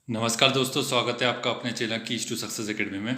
नमस्कार दोस्तों, स्वागत है आपका अपने channel keys to success academy में।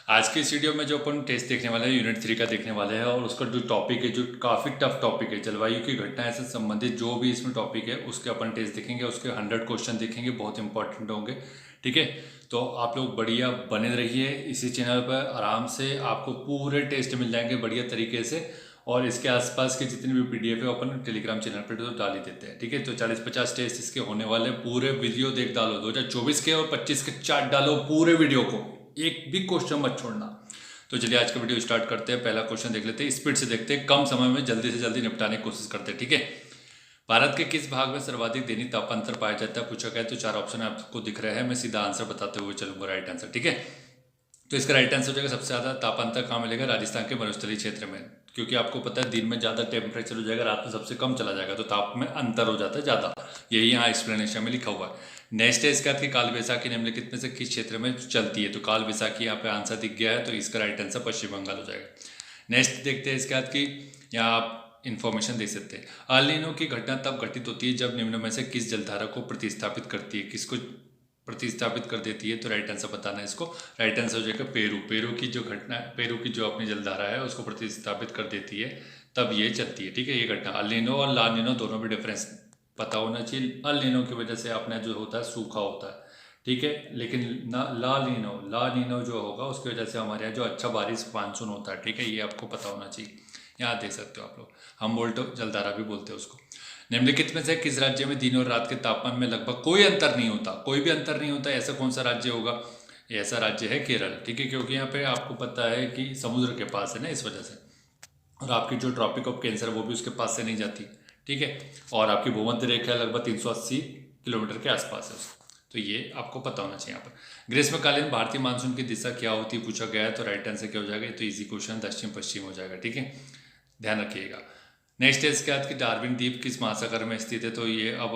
आज के इस वीडियो में जो अपन टेस्ट देखने वाले हैं यूनिट 3 का देखने वाले हैं और उसका जो टॉपिक है, जो काफ़ी टफ टॉपिक है, जलवायु की घटनाएं से संबंधित जो भी इसमें टॉपिक है उसके अपन टेस्ट देखेंगे। उसके 100 क्वेश्चन देखेंगे, बहुत इंपॉर्टेंट होंगे। ठीक है, तो आप लोग बढ़िया बने रहिए इसी चैनल पर। आराम से आपको पूरे टेस्ट मिल जाएंगे बढ़िया तरीके से। और इसके आसपास के जितने भी पीडीएफ है अपन टेलीग्राम चैनल पर तो डाल ही देते हैं। ठीक है, तो 40-50 टेस्ट इसके होने वाले। पूरे वीडियो देख डालो, 2024 के और 25 के चार्ट डालो पूरे वीडियो को, एक भी क्वेश्चन मत छोड़ना। तो चलिए आज का वीडियो स्टार्ट करते हैं। पहला क्वेश्चन देख लेते हैं, स्पीड से देखते हैं, कम समय में जल्दी से जल्दी निपटाने की कोशिश करते हैं। ठीक है, भारत के किस भाग में सर्वाधिक दैनिक तापांतर पाया जाता है पूछा गया। तो 4 ऑप्शन आपको दिख रहे हैं, मैं सीधा आंसर बताते हुए चलूंगा राइट आंसर। ठीक है, तो इसका राइट आंसर हो जाएगा सबसे ज़्यादा तापांतर कहाँ मिलेगा, राजस्थान के मरुस्थलीय क्षेत्र में। क्योंकि आपको पता है दिन में ज़्यादा टेम्परेचर हो जाएगा, रात में सबसे कम चला जाएगा, तो ताप में अंतर हो जाता है ज़्यादा। यही यहाँ एक्सप्लेनेशन में लिखा हुआ है। नेक्स्ट है इसका कि काल वैसाखी निम्नलिखित में से किस क्षेत्र में चलती है। तो काल वैसाखी यहाँ पे आंसर दिख गया है, तो इसका राइट आंसर पश्चिम बंगाल हो जाएगा। नेक्स्ट देखते हैं इसके बाद कि यहाँ आप इन्फॉर्मेशन दे सकते हैं। अल नीनो की घटना तब घटित होती है जब निम्न में से किस जलधारा को प्रतिस्थापित करती है, किसको प्रतिस्थापित कर देती है। तो राइट आंसर बताना है इसको। राइट आंसर हो जाएगा पेरू। पेरू की जो घटना, पेरू की जो अपनी जलधारा है उसको प्रतिस्थापित कर देती है, तब ये चलती है। ठीक है, ये घटना। अल नीनो और ला नीनो दोनों में डिफरेंस पता होना चाहिए। अल नीनो की वजह से अपना जो होता है सूखा होता है, ठीक है, लेकिन ना ला नीनो जो होगा उसकी वजह से हमारे यहाँ जो अच्छा बारिश मानसून होता है। ठीक है, ये आपको पता होना चाहिए। यहाँ देख सकते हो आप लोग, हम बोल्टो जलधारा भी बोलते हैं उसको। निम्नलिखित में से किस राज्य में दिन और रात के तापमान में लगभग कोई अंतर नहीं होता, कोई भी अंतर नहीं होता, ऐसा कौन सा राज्य होगा। ऐसा राज्य है केरल। ठीक है, क्योंकि यहाँ पे आपको पता है कि समुद्र के पास है ना, इस वजह से। और आपकी जो ट्रॉपिक ऑफ कैंसर वो भी उसके पास से नहीं जाती। ठीक है, और आपकी भूमध्य रेखा लगभग 380 किलोमीटर के आसपास है उसको। तो ये आपको पता होना चाहिए। यहाँ पर ग्रीष्मकालीन भारतीय मानसून की दिशा क्या होती है पूछा गया है। तो राइट आंसर क्या हो जाएगा, तो इजी क्वेश्चन दक्षिण पश्चिम हो जाएगा। ठीक है, ध्यान रखिएगा। नेक्स्ट है इसके बाद कि डार्विन द्वीप किस महासागर में स्थित है। तो ये अब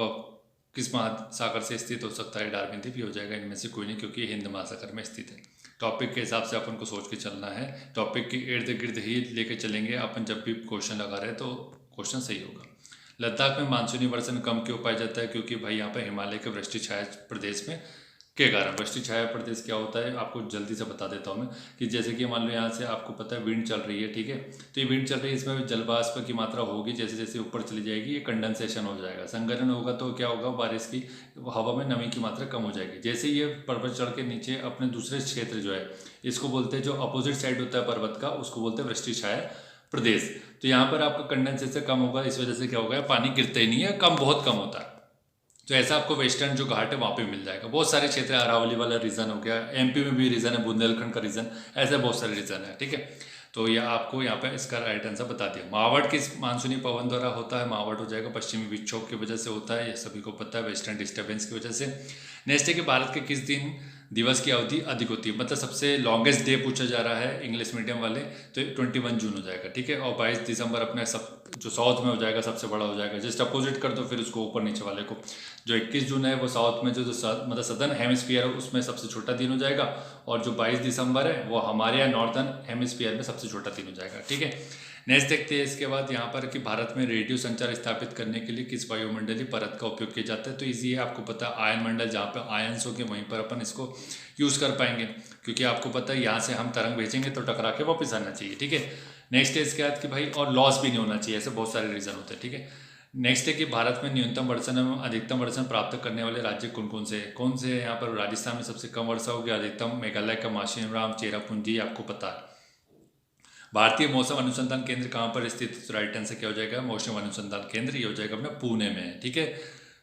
किस महासागर से स्थित हो सकता है डार्विन द्वीप, ये हो जाएगा इनमें से कोई नहीं, क्योंकि हिंद महासागर में स्थित है। टॉपिक के हिसाब से अपन को सोच के चलना है, टॉपिक के इर्द गिर्द ही लेके चलेंगे अपन। जब भी क्वेश्चन लगा रहे तो क्वेश्चन सही होगा। लद्दाख में मानसूनी वर्षण कम क्यों पाया जाता है, क्योंकि भाई यहाँ पर हिमालय के वृष्टि छाया प्रदेश में के कारण। वृष्टि छाया प्रदेश क्या होता है आपको जल्दी से बता देता हूँ मैं, कि जैसे कि मान लो यहाँ से आपको पता है विंड चल रही है। ठीक है, तो ये विंड चल रही है, इसमें जलवाष्प की मात्रा होगी, जैसे जैसे ऊपर चली जाएगी ये कंडेंसेशन हो जाएगा, संघनन होगा, तो क्या होगा, बारिश की हवा में नमी की मात्रा कम हो जाएगी। जैसे ये पर्वत चढ़ के नीचे अपने दूसरे क्षेत्र जो है, इसको बोलते हैं, जो अपोजिट साइड होता है पर्वत का, उसको बोलते हैं वृष्टि छाया प्रदेश। तो यहाँ पर आपका कंडेंसेशन कम होगा, इस वजह से क्या होगा, पानी गिरता ही नहीं है, कम बहुत कम होता है। तो ऐसा आपको वेस्टर्न जो घाट है वहाँ पे मिल जाएगा। बहुत सारे क्षेत्र, अरावली वाला रीजन हो गया, एमपी में भी रीजन है, बुंदेलखंड का रीजन, ऐसे बहुत सारे रीजन है। ठीक है, तो ये आपको यहाँ पे इसका राइट आंसर बता दिया। मावट किस मानसूनी पवन द्वारा होता है। मावट हो जाएगा पश्चिमी विक्षोभ की वजह से होता है, ये सभी को पता है, वेस्टर्न डिस्टर्बेंस की वजह से। नेक्स्ट है कि भारत के किस दिन दिवस की अवधि अधिक होती है, मतलब सबसे लॉन्गेस्ट डे पूछा जा रहा है इंग्लिश मीडियम वाले, तो 21 जून हो जाएगा। ठीक है, और 22 दिसंबर अपने सब जो साउथ में हो जाएगा सबसे बड़ा हो जाएगा। जस्ट अपोजिट कर दो फिर उसको ऊपर नीचे वाले को। जो 21 जून है वो साउथ में जो मतलब सदर्न हेमिस्फीयर है उसमें सबसे छोटा दिन हो जाएगा, और जो 22 दिसंबर है वो हमारे यहाँ नॉर्थर्न हेमिस्फीयर में सबसे छोटा दिन हो जाएगा। ठीक है, नेक्स्ट देखते हैं इसके बाद यहाँ पर कि भारत में रेडियो संचार स्थापित करने के लिए किस वायुमंडलीय परत का उपयोग किया जाता है। तो इजी है, आपको पता है आयन मंडल, जहाँ पे आयन्स होंगे वहीं पर अपन इसको यूज़ कर पाएंगे, क्योंकि आपको पता है यहाँ से हम तरंग भेजेंगे तो टकरा के वापस आना चाहिए। ठीक है, नेक्स्ट है इसके बाद कि भाई और लॉस भी नहीं होना चाहिए, ऐसे बहुत सारे रीज़न होते हैं। ठीक है, नेक्स्ट है कि भारत में न्यूनतम वर्षण एवं अधिकतम वर्षण प्राप्त करने वाले राज्य कौन से हैं। यहाँ पर राजस्थान में सबसे कम वर्षा होगी, अधिकतम मेघालय का माशिनराम, चेरापूंजी, आपको पता है। भारतीय मौसम अनुसंधान केंद्र कहाँ पर स्थित है। तो राइट आंसर क्या हो जाएगा, मौसम अनुसंधान केंद्र, ये हो जाएगा अपना पुणे में है। ठीक है,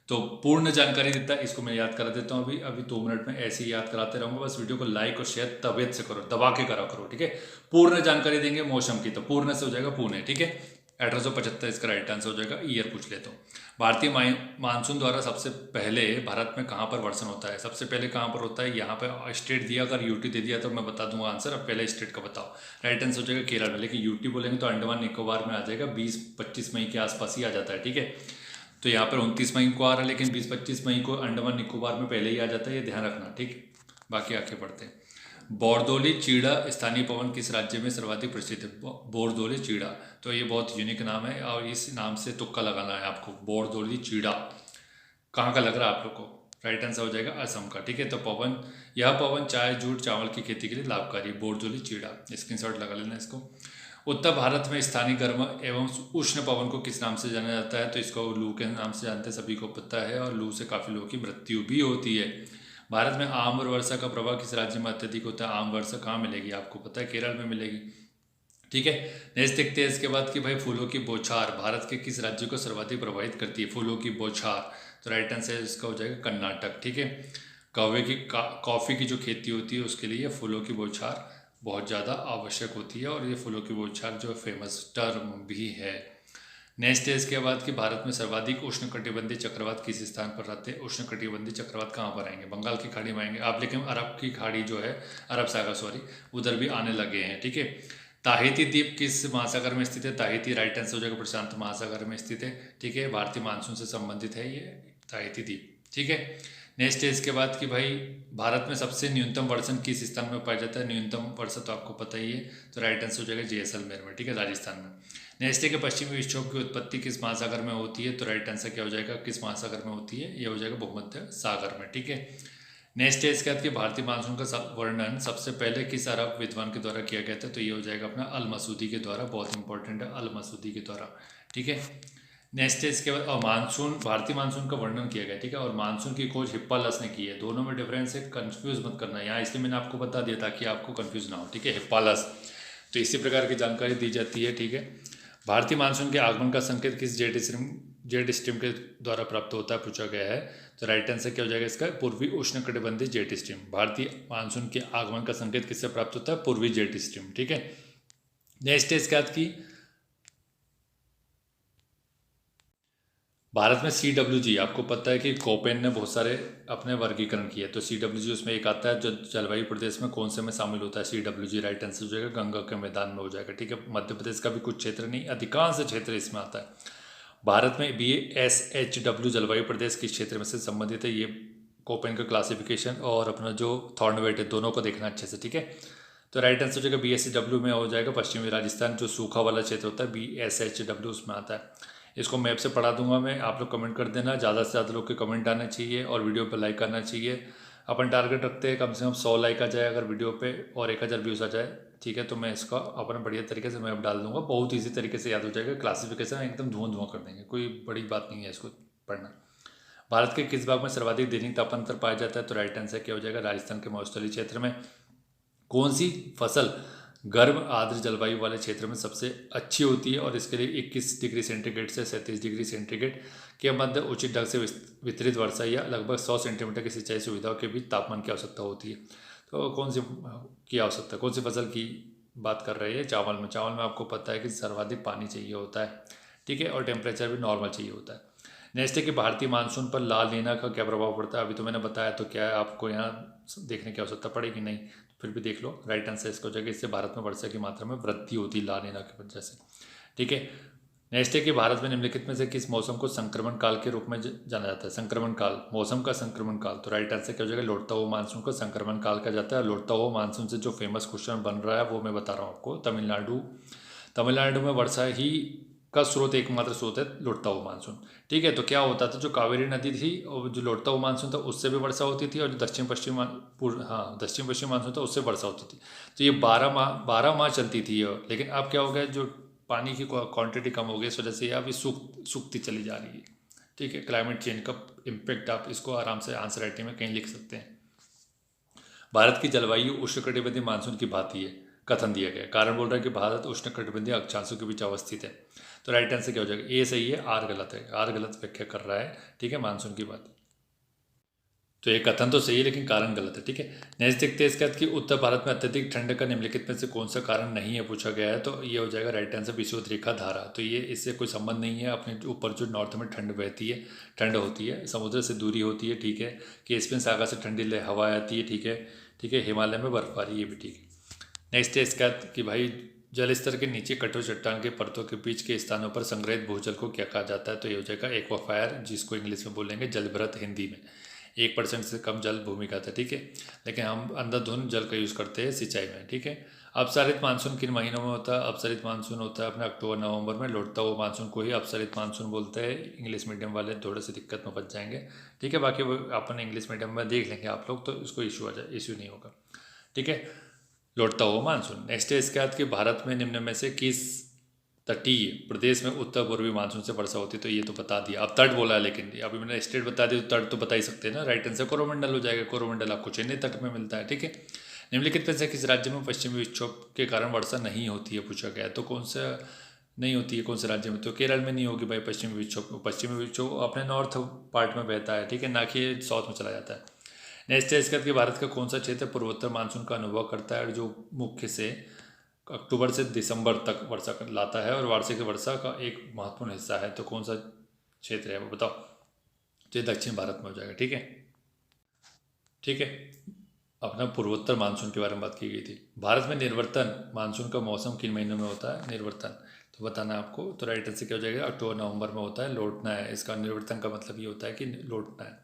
तो पूर्ण जानकारी देता है, इसको मैं याद करा देता हूँ अभी अभी 2 मिनट में, ऐसे ही याद कराते रहूँगा। बस वीडियो को लाइक और शेयर तबियत से करो, दबा के करा करो। ठीक है, पूर्ण जानकारी देंगे मौसम की, तो पूर्ण से हो जाएगा पुणे। ठीक है, 1875 इसका राइट आंसर हो जाएगा। ईयर पूछ लेता हूँ। भारतीय मानसून द्वारा सबसे पहले भारत में कहाँ पर वर्षण होता है। सबसे पहले कहाँ पर होता है, यहाँ पे स्टेट दिया, अगर यूटी दे दिया तो मैं बता दूंगा आंसर। अब पहले स्टेट का बताओ। राइट आंसर हो जाएगा केरल में, लेकिन यूटी बोलेंगे तो अंडमान निकोबार में आ जाएगा, 20-25 मई के आसपास ही आ जाता है। ठीक है, तो यहाँ पर 29 मई को आ रहा है, लेकिन 20-25 मई को अंडमान निकोबार में पहले ही आ जाता है, ये ध्यान रखना। ठीक, बाकी आगे बढ़ते हैं। बोरदोली चीड़ा स्थानीय पवन किस राज्य में सर्वाधिक प्रसिद्ध है। बोरदोली चीड़ा, तो ये बहुत यूनिक नाम है और इस नाम से तुक्का लगाना है आपको। बोरदोली चीड़ा कहाँ का लग रहा है आप लोग को। राइट आंसर हो जाएगा असम का। ठीक है, तो पवन, यह पवन चाय, जूट, चावल की खेती के लिए लाभकारी। बोरजोली चीड़ा, स्क्रीनशॉट लगा लेना इसको। उत्तर भारत में स्थानीय गर्म एवं उष्ण पवन को किस नाम से जाना जाता है? तो इसको लू के नाम से जानते हैं, सभी को पता है, और लू से काफ़ी लोगों की मृत्यु भी होती है। भारत में आम और वर्षा का प्रभाव किस राज्य में अत्यधिक होता है? आम वर्षा कहाँ मिलेगी? आपको पता है, केरल में मिलेगी। ठीक है, नेक्स्ट देखते हैं इसके बाद कि भाई फूलों की बौछार भारत के किस राज्य को सर्वाधिक प्रभावित करती है? फूलों की बौछार, तो राइट आंसर इसका हो जाएगा कर्नाटक। ठीक है, कौवे की कॉफ़ी की जो खेती होती है उसके लिए फूलों की बौछार बहुत ज़्यादा आवश्यक होती है, और ये फूलों की बौछार जो फेमस टर्म भी है। नेक्स्ट है इसके बाद कि भारत में सर्वाधिक उष्णकटिबंधीय चक्रवात किस स्थान पर रहते हैं? उष्णकटिबंधीय चक्रवात कहाँ पर आएंगे? बंगाल की खाड़ी में आएंगे आप, लेकिन अरब की खाड़ी जो है, अरब सागर सॉरी, उधर भी आने लगे हैं। ठीक है, ताहिती द्वीप किस महासागर में स्थित है? ताहिती राइट आंसर हो जाएगा प्रशांत महासागर में स्थित है। ठीक है, भारतीय मानसून से संबंधित है ये ताहिती द्वीप। ठीक है, नेक्स्ट है इसके बाद कि भाई भारत में सबसे न्यूनतम वर्षण किस स्थान में पाया जाता है? न्यूनतम वर्षा तो आपको पता ही है, तो राइट आंसर हो जाएगा जैसलमेर में। ठीक है, राजस्थान में। नेक्स्ट है कि पश्चिमी विक्षोभ की उत्पत्ति किस महासागर में होती है? तो राइट आंसर क्या हो जाएगा, किस महासागर में होती है? ये हो जाएगा भूमध्य सागर में। ठीक है, नेक्स्ट है इसके बाद कि भारतीय मानसून का वर्णन सबसे पहले किस अरब विद्वान के द्वारा किया गया था? तो ये हो जाएगा अपना अल मसूदी के द्वारा, बहुत इंपॉर्टेंट है, अल मसूदी के द्वारा। ठीक है, नेक्स्ट है इसके बाद मानसून, भारतीय मानसून का वर्णन किया गया। ठीक है, और मानसून की खोज हिप्पालस ने की है। दोनों में डिफरेंस है, कंफ्यूज मत करना यहाँ, इसलिए मैंने आपको बता दिया ताकि आपको कंफ्यूज ना हो। ठीक है, हिप्पालस, तो इसी प्रकार की जानकारी दी जाती है। ठीक है, भारतीय मानसून के आगमन का संकेत किस जेट स्ट्रीम के द्वारा प्राप्त होता है, पूछा गया है। तो राइट आंसर क्या हो जाएगा इसका, पूर्वी उष्णकटिबंधीय जेट स्ट्रीम। भारतीय मानसून के आगमन का संकेत किससे प्राप्त होता है? पूर्वी जेट स्ट्रीम। ठीक है, नेक्स्ट है इसके बाद की भारत में CWG, आपको पता है कि कोपेन ने बहुत सारे अपने वर्गीकरण किए, तो CWG उसमें एक आता है जो जलवायु प्रदेश में कौन से में शामिल होता है? CWG राइट आंसर हो जाएगा गंगा के मैदान में हो जाएगा। ठीक है, मध्य प्रदेश का भी कुछ क्षेत्र नहीं, अधिकांश क्षेत्र इसमें आता है। भारत में BSHW जलवायु प्रदेश किस क्षेत्र में से संबंधित है? ये कोपेन का क्लासिफिकेशन और अपना जो थॉर्नवेट है, दोनों को देखना अच्छे से। ठीक है, तो राइट आंसर हो जाएगा BSHW में हो जाएगा पश्चिमी राजस्थान, जो सूखा वाला क्षेत्र होता है BSHW उसमें आता है। इसको मैप से पढ़ा दूंगा मैं, आप लोग कमेंट कर देना, ज़्यादा से ज़्यादा लोग के कमेंट आने चाहिए और वीडियो पे लाइक करना चाहिए। अपन टारगेट रखते हैं कम से कम 100 लाइक आ जाए अगर वीडियो पे, और 1000 व्यूज़ आ जाए। ठीक है, तो मैं इसका अपना बढ़िया तरीके से मैप डाल दूंगा, बहुत ईजी तरीके से याद हो जाएगा। क्लासिफिकेशन एकदम धुआं कर देंगे, कोई बड़ी बात नहीं है इसको पढ़ना। भारत के किस भाग में सर्वाधिक दैनिक तापांतर पाया जाता है? तो राइट आंसर क्या हो जाएगा, राजस्थान के मरुस्थलीय क्षेत्र में। कौन सी फसल गर्म आर्द्र जलवायु वाले क्षेत्र में सबसे अच्छी होती है? और इसके लिए 21 डिग्री सेंटीग्रेड से 37 डिग्री सेंटीग्रेड के मध्य उचित ढंग से वितरित वर्षा या लगभग 100 सेंटीमीटर की सिंचाई सुविधाओं के बीच तापमान की आवश्यकता होती है। तो कौन सी की आवश्यकता, कौन सी फसल की बात कर रही है? चावल में। चावल में आपको पता है कि सर्वाधिक पानी चाहिए होता है। ठीक है, और टेम्परेचर भी नॉर्मल चाहिए होता है। नेक्स्ट है कि भारतीय मानसून पर लाल नीना का क्या प्रभाव पड़ता है? अभी तो मैंने बताया, तो क्या है आपको यहाँ देखने की आवश्यकता पड़ेगी? नहीं, फिर भी देख लो, राइट आंसर इसका हो जाएगा इससे भारत में वर्षा की मात्रा में वृद्धि होती है ला नीना की वजह से। ठीक है, नेक्स्ट है कि भारत में निम्नलिखित में से किस मौसम को संक्रमण काल के रूप में जाना जाता है? संक्रमण काल, मौसम का संक्रमण काल, तो राइट आंसर क्या हो जाएगा, लौटता हुआ मानसून को संक्रमण काल कहा जाता है। लौटता हुआ मानसून से जो फेमस क्वेश्चन बन रहा है वो मैं बता रहा हूँ आपको। तमिलनाडु में वर्षा ही का स्रोत, एकमात्र स्रोत है लौटता हुआ मानसून। ठीक है, तो क्या होता था, जो कावेरी नदी थी और जो लौटता हुआ मानसून था उससे भी वर्षा होती थी, और जो दक्षिण पश्चिम मानसून था उससे वर्षा होती थी। तो ये 12 माह चलती थी ये, लेकिन अब क्या हो गया, जो पानी की क्वांटिटी कम हो गई, इस वजह से अब ये सूखती चली जा रही है। ठीक है, क्लाइमेट चेंज का इम्पेक्ट आप इसको आराम से आंसर राइटिंग में कहीं लिख सकते हैं। भारत की जलवायु उष्णकटिबंधीय मानसून की भांति है, कथन दिया गया। कारण बोल रहा है कि भारत उष्णकटिबंधीय अक्षांशों के बीच अवस्थित है। तो राइट आंसर क्या हो जाएगा, ए सही है, आर गलत है, आर गलत व्याख्या कर रहा है। ठीक है, मानसून की बात, तो ये कथन तो सही है लेकिन कारण गलत है। ठीक है, नेक्स्ट देखते हैं इसके बाद कि उत्तर भारत में अत्यधिक ठंड का निम्नलिखित में से कौन सा कारण नहीं है, पूछा गया है। तो ये हो जाएगा राइट आंसर विषुवत रेखा धारा। तो ये इससे कोई संबंध नहीं है, अपने ऊपर जो नॉर्थ में ठंड बहती है, ठंड होती है, समुद्र से दूरी होती है। ठीक है, कैस्पियन सागर से ठंडी हवा आती है। ठीक है, हिमालय में बर्फबारी, ये भी ठीक है। नेक्स्ट है इसका कि भाई जल स्तर के नीचे कठोर चट्टान के परतों के बीच के स्थानों पर संग्रहित भूजल को क्या कहा जाता है? तो ये हो जाएगा एक्वाफायर, जिसको इंग्लिश में बोलेंगे जलभृत हिंदी में। 1% से कम जल भूमि का था, ठीक है। लेकिन हम अंधाधुंध जल का यूज़ करते हैं सिंचाई में, ठीक है। अपसरित मानसून किन महीनों में होता है? अपसरित मानसून होता है अपने अक्टूबर नवंबर में। लौटता हुआ मानसून को ही अपसरित मानसून बोलते हैं। इंग्लिश मीडियम वाले थोड़े से दिक्कत में फंस जाएंगे, ठीक है। बाकी वो अपन इंग्लिश मीडियम में देख लेंगे आप लोग, तो इसको इशू नहीं होगा, ठीक है। लौटता हुआ मानसून। नेक्स्ट है इसके बाद कि भारत में निम्न में से किस तटीय प्रदेश में उत्तर पूर्वी मानसून से वर्षा होती है? तो ये तो बता दिया। अब तट बोला है, लेकिन अभी मैंने स्टेट बता दी तो तट तो बता ही सकते हैं ना। राइट आंसर कोरोमंडल हो जाएगा। कोरोमंडल आपको चेन्नई तट में मिलता है, ठीक है। निम्नलिखित में से किस राज्य में पश्चिमी विक्षोभ के कारण वर्षा नहीं होती है पूछा गया है? तो कौन सा नहीं होती है, कौन से राज्य में? तो केरल में नहीं होगी भाई पश्चिमी विक्षोभ। पश्चिमी विक्षोभ अपने नॉर्थ पार्ट में बहता है, ठीक है, ना कि साउथ में चला जाता है। नेक्स्ट है इसके बाद कि भारत का कौन सा क्षेत्र पूर्वोत्तर मानसून का अनुभव करता है और जो मुख्य से अक्टूबर से दिसंबर तक वर्षा लाता है और वार्षिक वर्षा का एक महत्वपूर्ण हिस्सा है? तो कौन सा क्षेत्र है वो बताओ। तो ये दक्षिण भारत में हो जाएगा, ठीक है, ठीक है। अपना पूर्वोत्तर मानसून के बारे में बात की गई थी। भारत में निर्वर्तन मानसून का मौसम किन महीनों में होता है? निर्वर्तन तो बताना है आपको। तो राइट आंसर क्या हो जाएगा? अक्टूबर नवंबर में होता है। लौटना है इसका। निर्वर्तन का मतलब ये होता है कि लौटना है,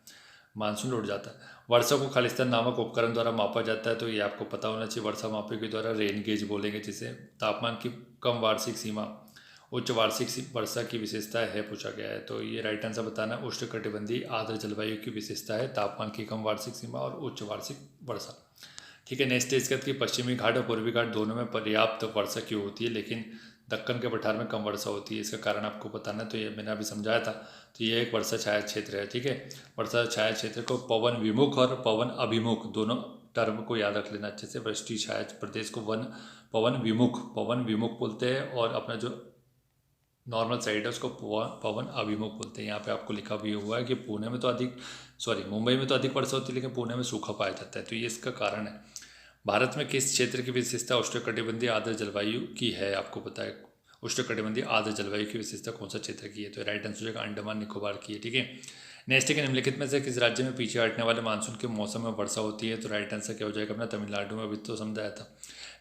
मानसून लौट जाता है। वर्षा को खालिस्तान नामक उपकरण द्वारा मापा जाता है, तो ये आपको पता होना चाहिए। वर्षा मापी के द्वारा रेन गेज बोलेंगे जिसे। तापमान की कम वार्षिक सीमा उच्च वार्षिक वर्षा की विशेषता है पूछा गया है, तो ये राइट आंसर बताना। उष्णकटिबंधीय आर्द्र जलवायु की विशेषता है तापमान की कम वार्षिक सीमा और उच्च वार्षिक वर्षा, ठीक है। नेक्स्ट स्टेज की पश्चिमी घाट और पूर्वी घाट दोनों में पर्याप्त वर्षा क्यों होती है लेकिन दक्कन के पठार में कम वर्षा होती है? इसका कारण आपको बताना है। तो ये मैंने अभी समझाया था। तो ये एक वर्षा छाया क्षेत्र है, ठीक है। वर्षा छाया क्षेत्र को पवन विमुख और पवन अभिमुख दोनों टर्म को याद रख लेना अच्छे से। वृष्टि छाया प्रदेश को पवन विमुख बोलते हैं और अपना जो नॉर्मल साइड है उसको पवन अभिमुख बोलते हैं। यहाँ पे आपको लिखा भी हुआ है कि मुंबई में तो अधिक वर्षा होती है लेकिन पुणे में सूखा पाया जाता है, तो ये इसका कारण है। भारत में किस क्षेत्र की विशेषता उष्णकटिबंधीय आर्द्र जलवायु की है? आपको पता है उष्णकटिबंधीय आर्द्र जलवायु की विशेषता कौन सा क्षेत्र की है? तो राइट आंसर हो जाएगा अंडमान निकोबार की है, ठीक है। नेक्स्ट है कि निम्नलिखित में से किस राज्य में पीछे हटने वाले मानसून के मौसम में वर्षा होती है? तो राइट आंसर क्या हो जाएगा अपना तमिलनाडु में। अभी तो समझाया था।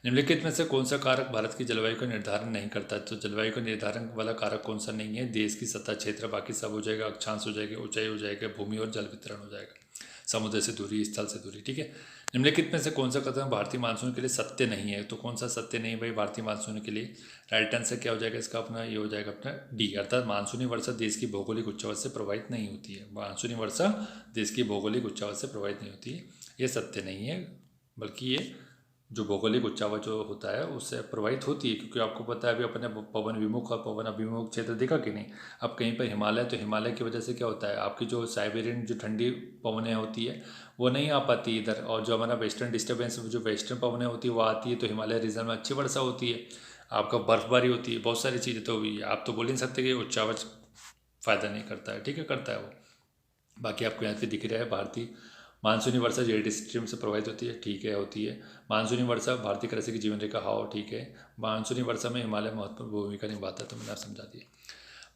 निम्नलिखित में से कौन सा कारक भारत की जलवायु का निर्धारण नहीं करता है? तो जलवायु का निर्धारण वाला कारक कौन सा नहीं है? देश की सतह क्षेत्र, बाकी सब हो जाएगा। अक्षांश हो जाएगा, ऊंचाई हो जाएगा, भूमि और जल वितरण हो जाएगा, समुद्र से दूरी, स्थल से दूरी, ठीक है। निम्नलिखित में से कौन सा कदम भारतीय मानसून के लिए सत्य नहीं है? तो कौन सा सत्य नहीं है भाई भारतीय मानसून के लिए? राइट आंसर क्या हो जाएगा इसका अपना? ये हो जाएगा अपना डी, अर्थात मानसूनी वर्षा देश की भौगोलिक उच्चावत से प्रभावित नहीं होती है। मानसूनी वर्षा देश की भौगोलिक उच्चावत से प्रभावित नहीं होती है, ये सत्य नहीं है, बल्कि ये जो भौगोलिक उच्चावत जो होता है उससे प्रभावित होती है। क्योंकि आपको पता है अभी अपने पवन विमुख और पवन अभिमुख क्षेत्र देखा कि नहीं। अब कहीं पर हिमालय, तो हिमालय की वजह से क्या होता है आपकी जो साइबेरियन जो ठंडी पवनें होती है वो नहीं आ पाती इधर, और जो हमारा वेस्टर्न डिस्टर्बेंस जो वेस्टर्न पवनें होती है वो आती है, तो हिमालय रीजन में अच्छी वर्षा होती है, आपका बर्फबारी होती है, बहुत सारी चीज़ें तो हुई है। आप तो बोल नहीं सकते कि उच्चावच फ़ायदा नहीं करता है, ठीक है, करता है वो। बाकी आपको यहाँ पे दिख रहा है भारतीय मानसूनी वर्षा जेड स्ट्रीम से प्रभावित होती है, ठीक है, होती है। मानसूनी वर्षा भारतीय कृषि की जीवन रेखा, हाओ, ठीक है। मानसूनी वर्षा में हिमालय महत्वपूर्ण भूमिका निभाता है, तो मैंने आप समझा दिया।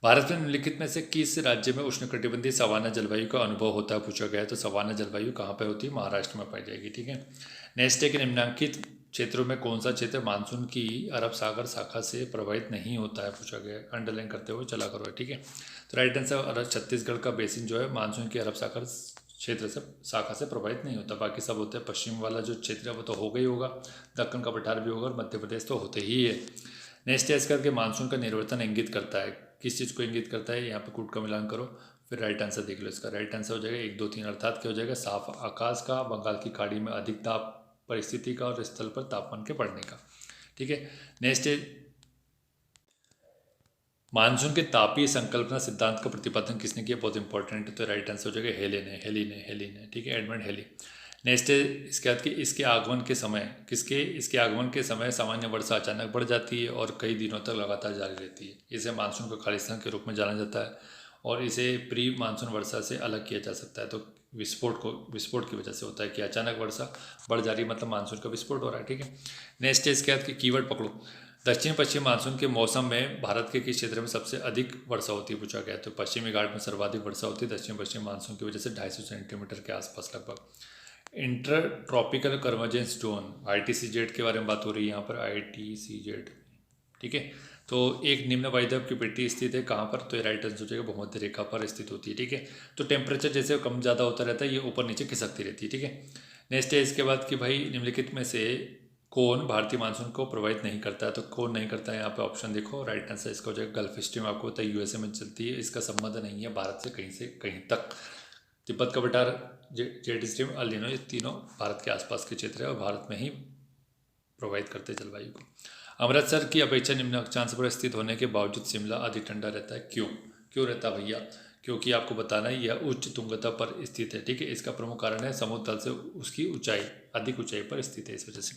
भारत में निम्नलिखित में से किस राज्य में उष्णकटिबंधीय सवाना जलवायु का अनुभव होता है पूछा गया है? तो सवाना जलवायु कहाँ पर होती है? महाराष्ट्र में पाई जाएगी, ठीक है। नेक्स्ट है कि निम्नांकित क्षेत्रों में कौन सा क्षेत्र मानसून की अरब सागर शाखा से प्रभावित नहीं होता है पूछा गया है? अंडरलाइन करते हुए चला करो, ठीक है। तो राइट आंसर छत्तीसगढ़ का बेसिन जो है मानसून की अरब सागर क्षेत्र से शाखा से प्रभावित नहीं होता। बाकी सब होते हैं। पश्चिम वाला जो क्षेत्र है वो तो होगा ही होगा, दक्कन का पठार भी होगा और मध्य प्रदेश तो होते ही है। नेक्स्ट है इसका कि मानसून का निर्वर्तन इंगित करता है, किस चीज़ को इंगित करता है? यहाँ पे कूट का मिलान करो फिर राइट आंसर देख लो। इसका राइट आंसर हो जाएगा 1, 2, 3, अर्थात क्या हो जाएगा? साफ आकाश का, बंगाल की खाड़ी में अधिक ताप परिस्थिति का और स्थल पर तापमान के बढ़ने का, ठीक है। नेक्स्ट है मानसून के तापीय संकल्पना सिद्धांत का प्रतिपादन किसने किया? बहुत इंपॉर्टेंट है, तो राइट आंसर हो जाएगा हेली ने, ठीक है, एडमंड हेली। नेक्स्ट है इसके बाद कि इसके आगमन के समय सामान्य वर्षा अचानक बढ़ जाती है और कई दिनों तक लगातार जारी रहती है। इसे मानसून का खालिस्तान के रूप में जाना जाता है और इसे प्री मानसून वर्षा से अलग किया जा सकता है। तो विस्फोट की वजह से होता है कि अचानक वर्षा बढ़ जा रही है, मतलब मानसून का विस्फोट हो रहा है, ठीक है। नेक्स्ट है इसके बाद कि कीवर्ड पकड़ो। दक्षिण पश्चिम मानसून के मौसम में भारत के किस क्षेत्र में सबसे अधिक वर्षा होती है पूछा गया? तो पश्चिमी घाट में सर्वाधिक वर्षा होती है दक्षिण पश्चिम मानसून की वजह से 250 सेंटीमीटर के आसपास लगभग। Inter tropical convergence zone ITCZ के बारे में बात हो रही है यहाँ पर, ITCZ, ठीक है। तो एक निम्न वायुदाब की पेटी स्थित है कहाँ पर, तो ये राइट आंसर हो जाएगा, भूमध्य रेखा पर स्थित होती है। ठीक है, तो टेम्परेचर जैसे कम ज़्यादा होता रहता है, ये ऊपर नीचे खिसकती रहती है। ठीक है, नेक्स्ट है इसके बाद कि भाई निम्नलिखित में से कौन भारतीय मानसून को प्रभावित नहीं करता है, तो कौन नहीं करता है, यहाँ पे ऑप्शन देखो, राइट आंसर इसका हो जाएगा गल्फ स्ट्रीम। आपको पता है यूएसए में चलती है, इसका संबंध नहीं है भारत से कहीं तक। तिब्बत का बटार, जेट स्ट्रीम, अल नीनो, ये तीनों भारत के आसपास के क्षेत्र है और भारत में ही प्रभावित करते हैं जलवायु को। अमृतसर की अपेक्षा निम्न अक्षांश पर स्थित होने के बावजूद शिमला अधिक ठंडा रहता है, क्यों रहता है भैया? क्योंकि आपको बताना है यह उच्च तुंगता पर स्थित है। ठीक है, इसका प्रमुख कारण है समुद्र तल से उसकी ऊंचाई, अधिक ऊंचाई पर स्थित है, इस वजह से।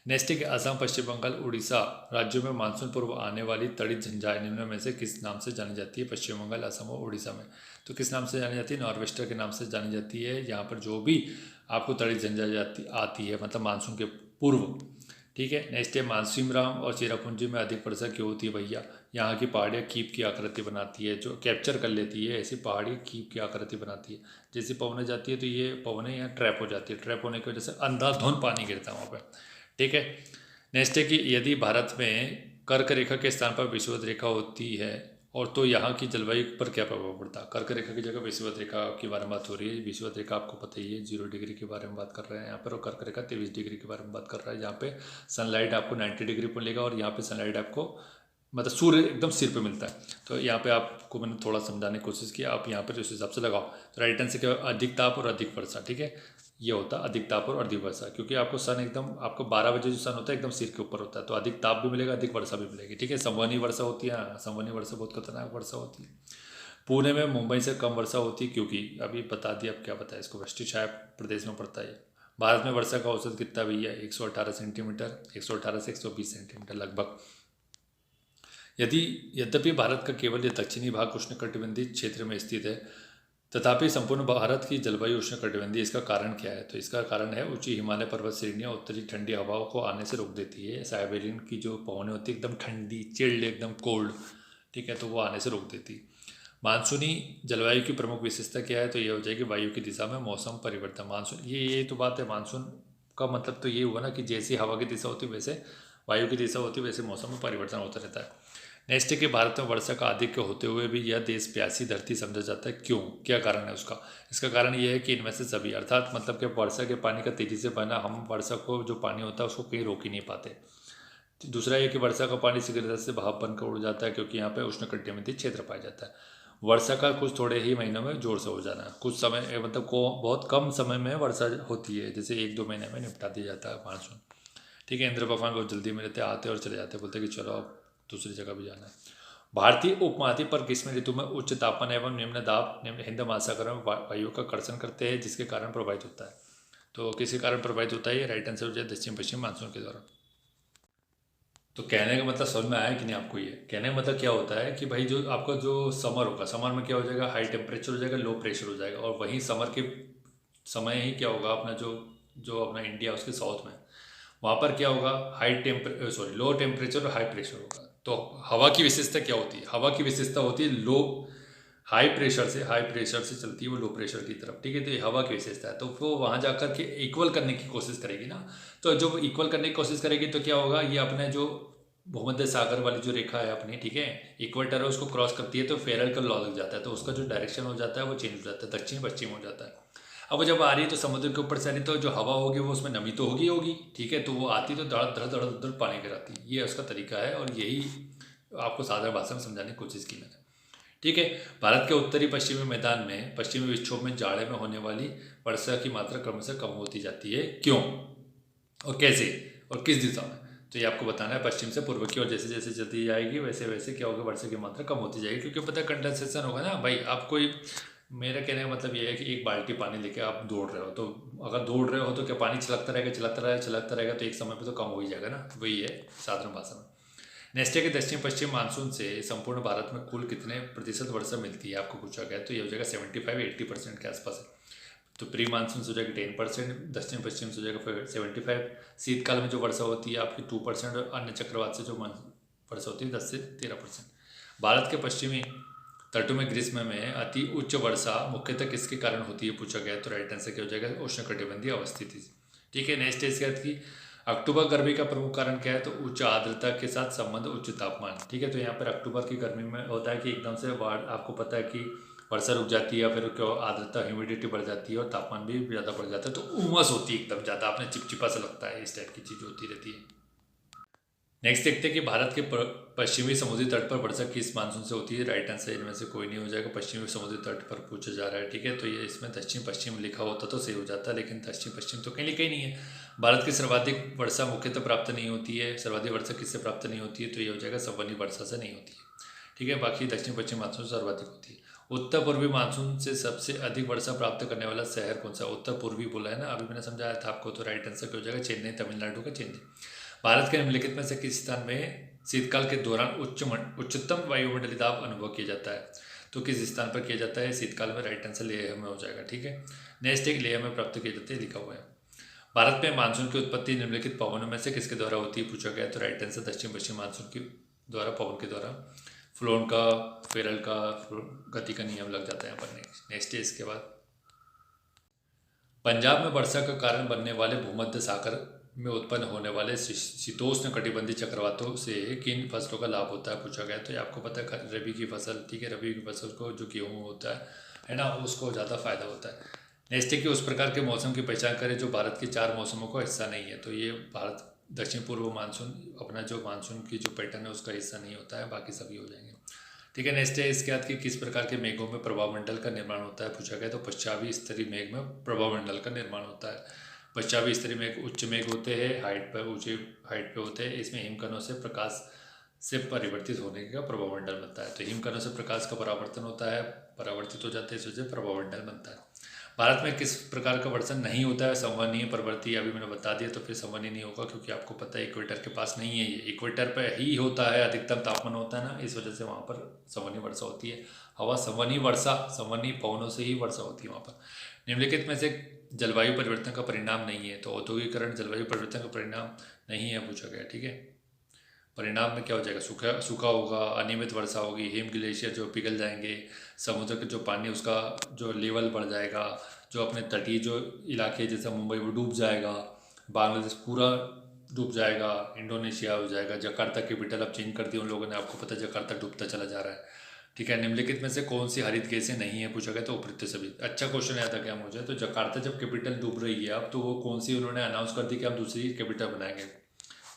नेक्स्ट है कि असम, पश्चिम बंगाल, उड़ीसा राज्यों में मानसून पूर्व आने वाली तड़ित झंझार निम्न में से किस नाम से जानी जाती है? पश्चिम बंगाल, असम और उड़ीसा में तो किस नाम से जानी जाती है? नॉर्वेस्टर के नाम से जानी जाती है। यहाँ पर जो भी आपको तड़ित झंझार आती है, मतलब मानसून के पूर्व। ठीक है, नेक्स्ट है मानसीमराम और चेरापूंजी में अधिक वर्षा क्यों होती है भैया? यहाँ की पहाड़ियाँ कीप की आकृति बनाती है, जो कैप्चर कर लेती है, ऐसी पहाड़ी कीप की आकृति बनाती है। जैसे पवनें जाती है तो ये पवनें यहाँ ट्रैप हो जाती है, ट्रैप होने की वजह से अंधाधुंध पानी गिरता है वहाँ पर। ठीक है, नेक्स्ट है कि यदि भारत में कर्क रेखा के स्थान पर विषुवत रेखा होती है और तो यहाँ की जलवायु पर क्या प्रभाव पड़ता है? कर्क रेखा की जगह विषुवत रेखा के बारे में बात हो रही है। विषुवत रेखा आपको पता ही है, 0 डिग्री के बारे में बात कर रहे हैं यहाँ पर, और कर्क रेखा 23 डिग्री के बारे में बात कर रहा है। यहाँ पे सनलाइट आपको 90 डिग्री पर मिलेगा और यहाँ पे सनलाइट आपको मतलब सूर्य एकदम सिर पे मिलता है। तो यहाँ पे आपको मैंने थोड़ा समझाने की कोशिश की, आप यहाँ पर उस हिसाब से लगाओ। तो राइट आंसर क्या, अधिक ताप और अधिक वर्षा। ठीक है, ये होता है अधिक ताप और अधिक वर्षा, क्योंकि आपको सन एकदम आपको 12 बजे जो सन होता है एकदम सिर के ऊपर होता है, तो अधिक ताप भी मिलेगा, अधिक वर्षा भी मिलेगी। ठीक है, संवहनीय वर्षा होती है, संवहनीय वर्षा बहुत खतरनाक वर्षा होती है। पुणे में मुंबई से कम वर्षा होती है क्योंकि अभी बता दिया, अब क्या बताया इसको, वृष्टि छाया प्रदेश में पड़ता है। भारत में वर्षा का औसत कितना भैया? 118 सेंटीमीटर, 118 से 120 सेंटीमीटर लगभग। यद्यपि भारत का केवल यह दक्षिणी भाग उष्णकटिबंधीय क्षेत्र में स्थित है, तथापि संपूर्ण भारत की जलवायु उष्णकटिबंधीय। इसका कारण क्या है? तो इसका कारण है ऊंची हिमालय पर्वत श्रेणियाँ उत्तरी ठंडी हवाओं को आने से रोक देती है। साइबेरियन की जो पवनें होती है एकदम ठंडी, चिल्ड, एकदम कोल्ड। ठीक है, तो वो आने से रोक देती है। मानसूनी जलवायु की प्रमुख विशेषता क्या है? तो ये हो जाएगी वायु की दिशा में मौसम परिवर्तन। मानसून ये तो बात है, मानसून का मतलब तो ये हुआ ना कि जैसी हवा की दिशा होती है वैसे वायु की दिशा होती है, वैसे मौसम में परिवर्तन होता रहता है। नेक्स्ट है कि भारत में वर्षा का अधिक होते हुए भी यह देश प्यासी धरती समझा जाता है, क्यों? क्या कारण है उसका? इसका कारण यह है कि इनमें से सभी, अर्थात मतलब कि वर्षा के पानी का तेजी से बहना, हम वर्षा को जो पानी होता है उसको कहीं रोक ही नहीं पाते। दूसरा ये कि वर्षा का पानी शीघ्रता से भाप बनकर उड़ जाता है, क्योंकि यहाँ पे उष्णकटिबंधीय क्षेत्र पाया जाता है। वर्षा का कुछ थोड़े ही महीनों में जोर से हो जाना है, कुछ समय मतलब को बहुत कम समय में वर्षा होती है, जैसे 1-2 महीने में निपटा दिया जाता है मानसून। ठीक है, इंद्र भगवान बहुत जल्दी में रहते, आते और चले जाते, बोलते कि चलो अब दूसरी जगह भी जाना है। भारतीय उपमहाद्वीप पर ग्रीष्म ऋतु में उच्च तापमान एवं निम्न दाब निम्न हिंद महासागर में वायु का कर्षण करते हैं, जिसके कारण प्रभावित होता है। तो किसके कारण प्रभावित होता है? ये राइट आंसर हो जाए दक्षिण पश्चिम मानसून के द्वारा। तो कहने का मतलब समझ में आया कि नहीं आपको? ये कहने का मतलब क्या होता है कि भाई जो आपका जो समर होगा, समर में क्या हो जाएगा, हाई टेम्परेचर हो जाएगा, लो प्रेशर हो जाएगा, और वहीं समर के समय ही क्या होगा, अपना जो अपना इंडिया उसके साउथ में, वहाँ पर क्या होगा, लो टेम्परेचर और हाई प्रेशर होगा। तो हवा की विशेषता क्या होती है? हवा की विशेषता होती है हाई प्रेशर से चलती है वो लो प्रेशर की तरफ। ठीक है, तो ये हवा की विशेषता है। तो वो वहाँ जाकर के इक्वल करने की कोशिश करेगी ना, तो जब इक्वल करने की कोशिश करेगी तो क्या होगा, ये अपने जो भूमध्य सागर वाली जो रेखा है अपनी, ठीक है, इक्वेटर है, उसको क्रॉस करती है, तो फेरल का लॉ लग जाता है, तो उसका जो डायरेक्शन हो जाता है वो चेंज हो जाता है, दक्षिण पश्चिम हो जाता है। अब वो जब आ रही है तो समुद्र के ऊपर से आ रही, तो जो हवा होगी वो उसमें नमी तो होगी। ठीक है, तो वो आती तो धड़ पानी गिराती, ये उसका तरीका है, और यही आपको साधारण भाषा में समझाने की कोशिश की मैंने। ठीक है, भारत के उत्तरी पश्चिमी मैदान में पश्चिमी विक्षोभ में जाड़े में होने वाली वर्षा की मात्रा क्रमशः कम होती जाती है, क्यों और कैसे और किस दिशा में? तो ये आपको बताना है। पश्चिम से पूर्व की ओर जैसे जैसे चलती जाएगी वैसे वैसे क्या होगा, वर्षा की मात्रा कम होती जाएगी, क्योंकि पता है कंडेंसेशन होगा ना भाई। आप कोई, मेरा कहने का मतलब ये है कि एक बाल्टी पानी लेके आप दौड़ रहे हो, तो अगर दौड़ रहे हो तो क्या पानी छलकता रहेगा, तो एक समय पे तो कम हो ही जाएगा ना, वही है साधारण भाषा में। नेक्स्ट है कि दक्षिण पश्चिम मानसून से संपूर्ण भारत में कुल कितने प्रतिशत वर्षा मिलती है, आपको पूछा गया, तो ये हो जाएगा 75-80% के आसपास है। तो प्री मानसून से हो जाएगा 10%, दक्षिण पश्चिम से हो जाएगा 75%, शीतकाल में जो वर्षा होती है आपकी 2%, और अन्य चक्रवात से जो वर्षा होती है 10 से 13%। भारत के पश्चिमी तटों में ग्रीष्म में अति उच्च वर्षा मुख्यतः किसके कारण होती है पूछा गया, तो राइट आंसर क्या हो जाएगा, उष्णकटिबंधीय अवस्थिति। ठीक है, नेक्स्ट है इसके बाद की अक्टूबर गर्मी का प्रमुख कारण क्या है, तो उच्च आर्द्रता के साथ संबंध उच्च तापमान। ठीक है, तो यहाँ पर अक्टूबर की गर्मी में होता है कि एकदम से आपको पता है कि वर्षा रुक जाती है या फिर क्या आर्द्रता ह्यूमिडिटी बढ़ जाती है और तापमान भी ज़्यादा बढ़ जाता है, तो उमस होती है एकदम ज़्यादा, आपने चिपचिपा सा लगता है, इस टाइप की चीज़ होती रहती है। नेक्स्ट देखते हैं कि भारत के पश्चिमी समुद्री तट पर वर्षा किस मानसून से होती है। राइट आंसर इनमें से कोई नहीं हो जाएगा, पश्चिमी समुद्री तट पर पूछा जा रहा है। ठीक है, तो ये इसमें दक्षिण पश्चिम लिखा होता तो सही हो जाता, लेकिन दक्षिण पश्चिम तो कहीं लिखा ही नहीं है। भारत की सर्वाधिक वर्षा मुख्यतः प्राप्त नहीं होती है। सर्वाधिक वर्षा किससे प्राप्त नहीं होती है, तो ये हो जाएगा संवहनी वर्षा से नहीं होती है। ठीक है, बाकी दक्षिण पश्चिम मानसून सर्वाधिक होती है। उत्तर पूर्वी मानसून से सबसे अधिक वर्षा प्राप्त करने वाला शहर कौन सा। उत्तर पूर्वी बोला है ना, अभी मैंने समझाया था आपको, तो राइट आंसर क्या हो जाएगा, चेन्नई, तमिलनाडु का चेन्नई। भारत के निम्नलिखित में से किस स्थान में शीतकाल के दौरान उच्चतम वायुमंडलीय दाब अनुभव किया जाता है, तो किस स्थान पर किया जाता है शीतकाल में। राइट आंसर लेह में हो जाएगा। ठीक है, नेक्स्ट एक लेह में प्राप्त किए जाते हैं, लिखा हुआ है। भारत में मानसून की उत्पत्ति निम्नलिखित पवनों में से किसके द्वारा होती है, पूछा गया, तो राइट आंसर दक्षिण पश्चिम मानसून के द्वारा, पवन के द्वारा। फ्लोन का, फेरल का, गति का नियम लग जाता है यहाँ पर। नेक्स्ट है इसके बाद, पंजाब में वर्षा का कारण बनने वाले भूमध्य सागर में उत्पन्न होने वाले शीतोष्ण कटिबंधीय चक्रवातों से किन फसलों का लाभ होता है, पूछा गया। तो ये आपको पता है, रबी की फसल। ठीक है, रबी की फसल को जो गेहूँ होता है ना, उसको ज़्यादा फायदा होता है। नेक्स्ट है कि उस प्रकार के मौसम की पहचान करें जो भारत के 4 मौसमों का हिस्सा नहीं है। तो ये भारत दक्षिण पूर्व मानसून अपना जो मानसून की जो पैटर्न है उसका हिस्सा नहीं होता है, बाकी सभी हो जाएंगे। ठीक है, नेक्स्ट है इसके बाद कि किस प्रकार के मेघों में प्रभाव मंडल का निर्माण होता है, पूछा गया। तो पश्चिमी स्तरीय मेघ में प्रभाव मंडल का निर्माण होता है। पश्चिमी स्तरीय मेघ उच्च मेघ होते हैं, हाइट पर, ऊंचे हाइट पे होते हैं। इसमें हिमकणों से प्रकाश से परिवर्तित होने का प्रभाव मंडल बनता है। तो हिमकणों से प्रकाश का परावर्तन होता है, परावर्तित हो जाते हैं, इस वजह से प्रभाव मंडल बनता है। भारत में किस प्रकार का वर्षण नहीं होता है, संवहनीय प्रवृत्ति। अभी मैंने बता दिया, तो फिर संवहनीय नहीं होगा क्योंकि आपको पता है इक्वेटर के पास नहीं है, ये इक्वेटर पर ही होता है, अधिकतम तापमान होता है ना, इस वजह से वहाँ पर संवहनीय वर्षा होती है। हवा संवहनीय वर्षा, संवहनीय पवनों से ही वर्षा होती है वहाँ पर। निम्नलिखित में से जलवायु परिवर्तन का परिणाम नहीं है, तो औद्योगिकरण जलवायु परिवर्तन का परिणाम नहीं है, पूछा गया। ठीक है, परिणाम में क्या हो जाएगा, सूखा सूखा होगा, अनियमित वर्षा होगी, हिम ग्लेशियर जो पिघल जाएंगे, समुद्र के जो पानी उसका जो लेवल बढ़ जाएगा, जो अपने तटीय जो इलाके जैसा मुंबई वो डूब जाएगा, बांग्लादेश पूरा डूब जाएगा, इंडोनेशिया हो जाएगा, जकार्ता कैपिटल अब चेंज कर दी उन लोगों ने, आपको पता है जकार्ता डूबता चला जा रहा है। ठीक है, निम्नलिखित में से कौन सी हरित गैसें नहीं है, पूछा गया। तो उपयुक्त सभी। अच्छा क्वेश्चन आया था क्या मुझे, तो जकार्ता जब कैपिटल डूब रही है अब, तो वो कौन सी उन्होंने अनाउंस कर दी कि हम दूसरी कैपिटल बनाएंगे।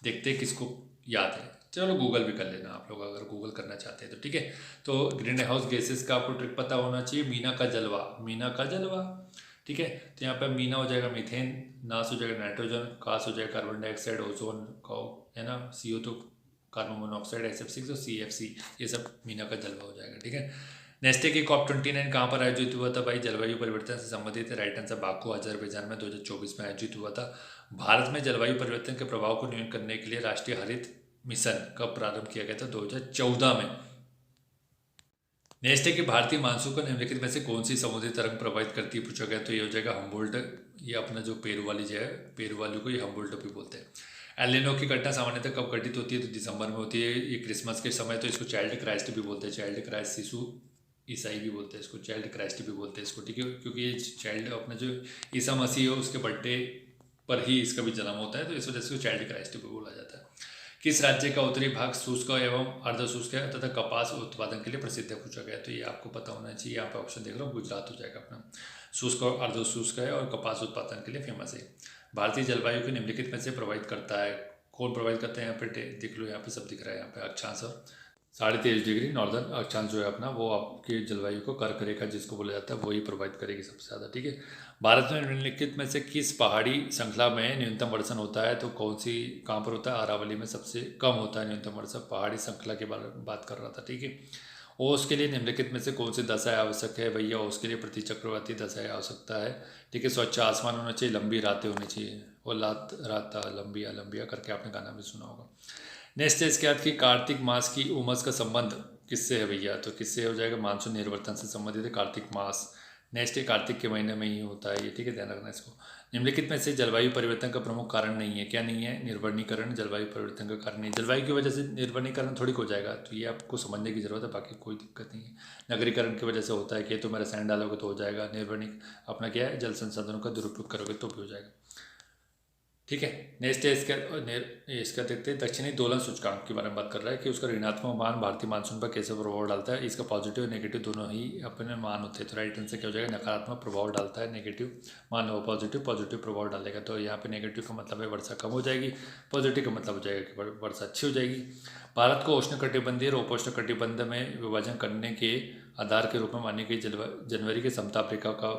देखते हैं किसको याद है, चलो गूगल भी कर लेना आप लोग अगर गूगल करना चाहते हैं तो। ठीक है, तो ग्रीन हाउस गैसेस का आपको ट्रिक पता होना चाहिए, मीना का जलवा, मीना का जलवा। ठीक है, तो यहाँ पर मीना हो जाएगा मीथेन, नास हो जाएगा नाइट्रोजन, कास हो जाएगा कार्बन डाइऑक्साइड, ओजोन का है ना, CO तो कार्बन मोनोऑक्साइड, SF6 और CFC, ये सब मीना का जलवा हो जाएगा। ठीक है, नेक्स्ट है कि COP29 कहाँ पर आयोजित हुआ था भाई, जलवायु परिवर्तन से संबंधित है। राइट आंसर बाकू अजरबैजान में 2024 में आयोजित हुआ था। भारत में जलवायु परिवर्तन के प्रभाव को न्यूनतम करने के लिए राष्ट्रीय हरित मिशन कब प्रारंभ किया गया था, 2014 में। नेक्स्ट है कि भारतीय मानसून को निम्नलिखित में से कौन सी समुद्री तरंग प्रभावित करती है, पूछा गया। तो ये हो जाएगा हम्बोल्ट, ये अपना जो पेरू वाली जो है, पेरू वाली को ये हम्बोल्ट भी बोलते हैं। एलिनो की घटना सामान्यतः कब घटित होती है, तो दिसंबर में होती है। ये क्रिसमस के समय, तो इसको चाइल्ड क्राइस्ट भी बोलते हैं, चाइल्ड क्राइस्ट, शिशु ईसाई भी बोलते हैं इसको, चाइल्ड क्राइस्ट भी बोलते हैं इसको। ठीक है, क्योंकि ये चाइल्ड अपना जो ईसा मसीह है उसके बर्थडे पर ही इसका भी जन्म होता है, तो इस वजह से चाइल्ड क्राइस्ट भी बोला जाता है। किस राज्य का उत्तरी भाग शुष्क एवं अर्धशुष्क है तथा कपास उत्पादन के लिए प्रसिद्ध है, पूछा गया। तो ये आपको पता होना चाहिए, यहाँ पे ऑप्शन देख लो, गुजरात हो जाएगा अपना। शुष्क और अर्धशुष्क है और कपास उत्पादन के लिए फेमस है। भारतीय जलवायु को निम्नलिखित में से प्रभावित करता है, कौन प्रभावित करते हैं, यहाँ पे देख लो, यहाँ पे सब दिख रहा है, यहाँ पे अक्षांश और 23.5 डिग्री नॉर्दर्न अक्षांश जो है अपना, वो आपकी जलवायु को कर्क रेखा जिसको बोला जाता है वही प्रभावित करेगी सबसे ज़्यादा। ठीक है, भारत में निम्नलिखित में से किस पहाड़ी श्रृंखला में न्यूनतम वर्षण होता है, तो कौन सी, कहाँ पर होता है, अरावली में सबसे कम होता है न्यूनतम वर्षण, पहाड़ी श्रृंखला के बारे में बात कर रहा था। ठीक है, ओस के लिए निम्नलिखित में से कौन सी दशाएं आवश्यक है भैया, ओस के लिए प्रति चक्रवाती दशाएं आवश्यकता है। ठीक है, स्वच्छ आसमान होना चाहिए, लंबी रातें होनी चाहिए, वो रात लंबिया लंबिया करके आपने गाना भी सुना होगा। नेक्स्ट है इसके बाद कि कार्तिक मास की उमस का संबंध किससे है भैया, तो किससे हो जाएगा, मानसून निर्वर्तन से संबंधित है कार्तिक मास। नेक्स्ट है कार्तिक के महीने में ही होता है ये। ठीक है, ध्यान रखना इसको। निम्नलिखित में से जलवायु परिवर्तन का प्रमुख कारण नहीं है, क्या नहीं है, निर्वनीकरण जलवायु परिवर्तन का कारण नहीं, जलवायु की वजह से निर्वनीकरण थोड़ी हो जाएगा, तो ये आपको समझने की जरूरत है, बाकी कोई दिक्कत नहीं है। नगरीकरण की वजह से होता है कि तो मेरा रसायन डालोगे तो हो जाएगा, निर्वनिक अपना क्या है, जल संसाधनों का दुरुपयोग करोगे तो भी हो जाएगा। ठीक है। नेक्स्ट है इसका देखते हैं, दक्षिणी दोलन सूचकांक के बारे में बात कर रहा है कि उसका ऋणात्मक मान भारतीय मानसून पर कैसे प्रभाव डालता है। इसका पॉजिटिव और नेगेटिव दोनों ही अपने मान होते हैं। तो राइट आंसर क्या हो जाएगा, नकारात्मक प्रभाव डालता है। नेगेटिव मान हो पॉजिटिव प्रभाव डालेगा। तो यहाँ पे नेगेटिव का मतलब है वर्षा कम हो जाएगी, पॉजिटिव का मतलब हो जाएगा कि वर्षा अच्छी हो जाएगी। भारत को उष्णकटिबंधीय और उपोष्ण कटिबंध में विभाजन करने के आधार के रूप में मानी गई जनवरी के समताप रेखा का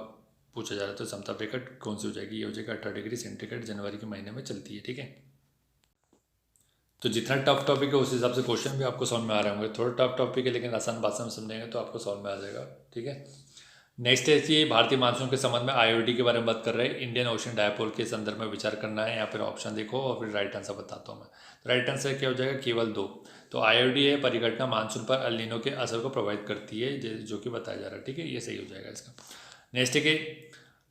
पूछा जा रहा है। तो समताप रेखा कौन सी हो जाएगी, ये हो जाएगा 18 डिग्री सेंटीग्रेड, जनवरी के महीने में चलती है। ठीक है। तो जितना टफ टॉपिक है उस हिसाब से क्वेश्चन भी आपको समझ में आ रहे होंगे। थोड़ा टफ टॉपिक है लेकिन आसान भाषा में समझेंगे तो आपको समझ में आ जाएगा। ठीक है। नेक्स्ट है कि भारतीय मानसून के संबंध में आईओडी के बारे में बात कर रहे हैं। इंडियन ओशन डायपोल के संदर्भ में विचार करना है। यहाँ पर ऑप्शन देखो और फिर राइट आंसर बताता हूँ मैं। तो राइट आंसर क्या हो जाएगा, केवल 2। तो आईओडी है परिघटना मानसून पर अल नीनो के असर को प्रभावित करती है, जो कि बताया जा रहा है। ठीक है, ये सही हो जाएगा इसका। नेक्स्ट है कि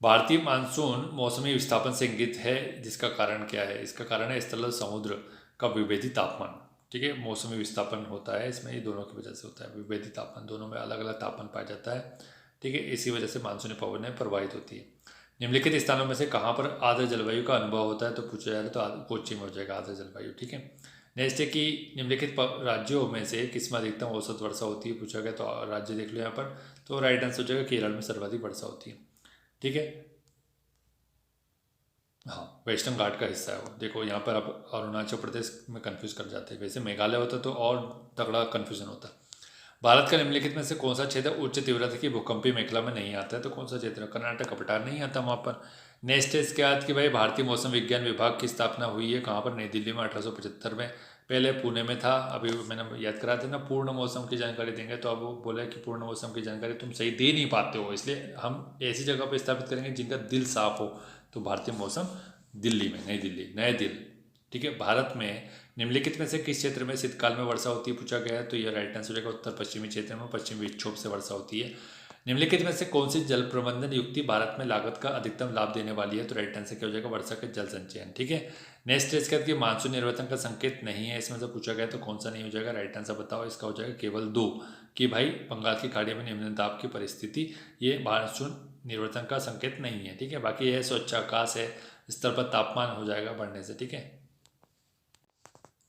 भारतीय मानसून मौसमी विस्थापन से इंगित है, जिसका कारण क्या है। इसका कारण है स्थल समुद्र का विभेदी तापमान। ठीक है, मौसमी विस्थापन होता है इसमें, ये दोनों की वजह से होता है। विभेदी तापमान, दोनों में अलग अलग तापमान पाया जाता है। ठीक है, इसी वजह से मानसूनी पवनें प्रभावित होती है। निम्नलिखित स्थानों में से कहाँ पर आर्द्र जलवायु का अनुभव होता है। तो पूछा जाए तो कोच्चि में हो जाएगा आर्द्र जलवायु। ठीक है। नेक्स्ट है कि निम्नलिखित राज्यों में से किसमें अधिकतम औसत वर्षा होती है, पूछा गया। तो राज्य देख लो यहाँ पर। तो राइट आंसर हो जाएगा केरल में सर्वाधिक वर्षा होती है। ठीक है। हाँ, वेस्टर्न घाट का हिस्सा है वो। देखो यहाँ पर आप अरुणाचल प्रदेश में कंफ्यूज कर जाते हैं, वैसे मेघालय होता तो और तगड़ा कन्फ्यूजन होता। भारत का निम्नलिखित में से कौन सा क्षेत्र उच्च तीव्रता की भूकंपीय मेखला में नहीं आता है। तो कौन सा क्षेत्र, कर्नाटक कपटार नहीं आता वहाँ पर। नेक्स्ट है इसके बाद कि भाई भारतीय मौसम विज्ञान विभाग की स्थापना हुई है कहाँ पर, नई दिल्ली में 1875 में। पहले पुणे में था, अभी मैंने याद करा था ना पूर्ण मौसम की जानकारी देंगे, तो अब वो बोला कि पूर्ण मौसम की जानकारी तुम सही दे नहीं पाते हो, इसलिए हम ऐसी जगह पर स्थापित करेंगे जिनका दिल साफ हो। तो भारतीय मौसम दिल्ली में, नई दिल्ली, नए दिल्ली। ठीक है। भारत में निम्नलिखित में से किस क्षेत्र में शीतकाल में वर्षा होती है, पूछा गया है। तो यह राइट आंसर हो जाएगा उत्तर पश्चिमी क्षेत्र में पश्चिमी विक्षोभ से वर्षा होती है। निम्नलिखित में से कौन सी जल प्रबंधन युक्ति भारत में लागत का अधिकतम लाभ देने वाली है। तो राइट आंसर क्या हो जाएगा, वर्षा के जल संचयन। ठीक है। नेक्स्ट है इसके बाद कि मानसून निर्वतन का संकेत नहीं है, इसमें से पूछा गया तो कौन सा नहीं हो जाएगा। राइट आंसर बताओ। इसका हो जाएगा केवल 2, कि भाई बंगाल की खाड़ी में निम्न दाब की परिस्थिति, ये मानसून निर्वतन का संकेत नहीं है। ठीक है। बाकी यह स्वच्छ आकाश है, स्तर पर तापमान हो जाएगा बढ़ने से। ठीक है।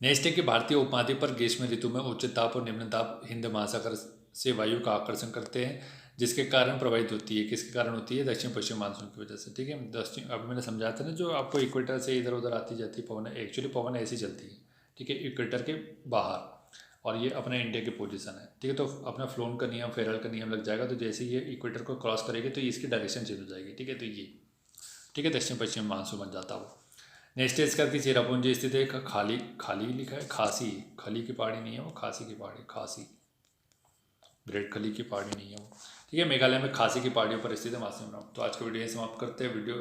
नेक्स्ट है कि भारतीय उपमहाद्वीप पर ग्रीष्म ऋतु में उच्च ताप और निम्न ताप हिंद महासागर से वायु का आकर्षण करते हैं, जिसके कारण प्रभावित होती है। किसके कारण होती है, दक्षिण पश्चिम मानसून की वजह से। ठीक है। दक्षिण, अभी मैंने समझाया था ना, जो आपको इक्वेटर से इधर उधर आती जाती पवन, एक्चुअली पवन ऐसी चलती है। ठीक है, इक्वेटर के बाहर, और ये अपने इंडिया की पोजीशन है। ठीक है। तो अपना फ्लोन का नियम, फेरल का नियम लग जाएगा। तो जैसे ये इक्वेटर को क्रॉस करेगी तो इसकी डायरेक्शन चेंज हो जाएगी। ठीक है। तो ये, ठीक है, दक्षिण पश्चिम मानसून बन जाता है वो। नेक्स्ट है इसका कि चेरापूंजी स्थित है, खाली खाली लिखा है, खासी, खली की पहाड़ी नहीं है वो, खासी की पहाड़ी, खासी, ग्रेट खली की पहाड़ी नहीं है वो। ठीक है। मेघालय में खासी की पहाड़ियों पर स्थित है मासिम राम। तो आज का वीडियो समाप्त करते हैं। वीडियो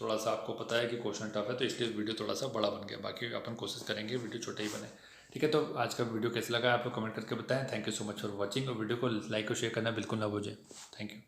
थोड़ा सा आपको पता है कि क्वेश्चन टफ है, तो इसलिए वीडियो थोड़ा सा बड़ा बन गया। बाकी अपन कोशिश करेंगे वीडियो छोटा ही बने। ठीक है। तो आज का वीडियो कैसा लगा आप लोग कमेंट करके बताएं। Thank you so much for watching, और वीडियो को लाइक और शेयर करना बिल्कुल ना भूलें। Thank you.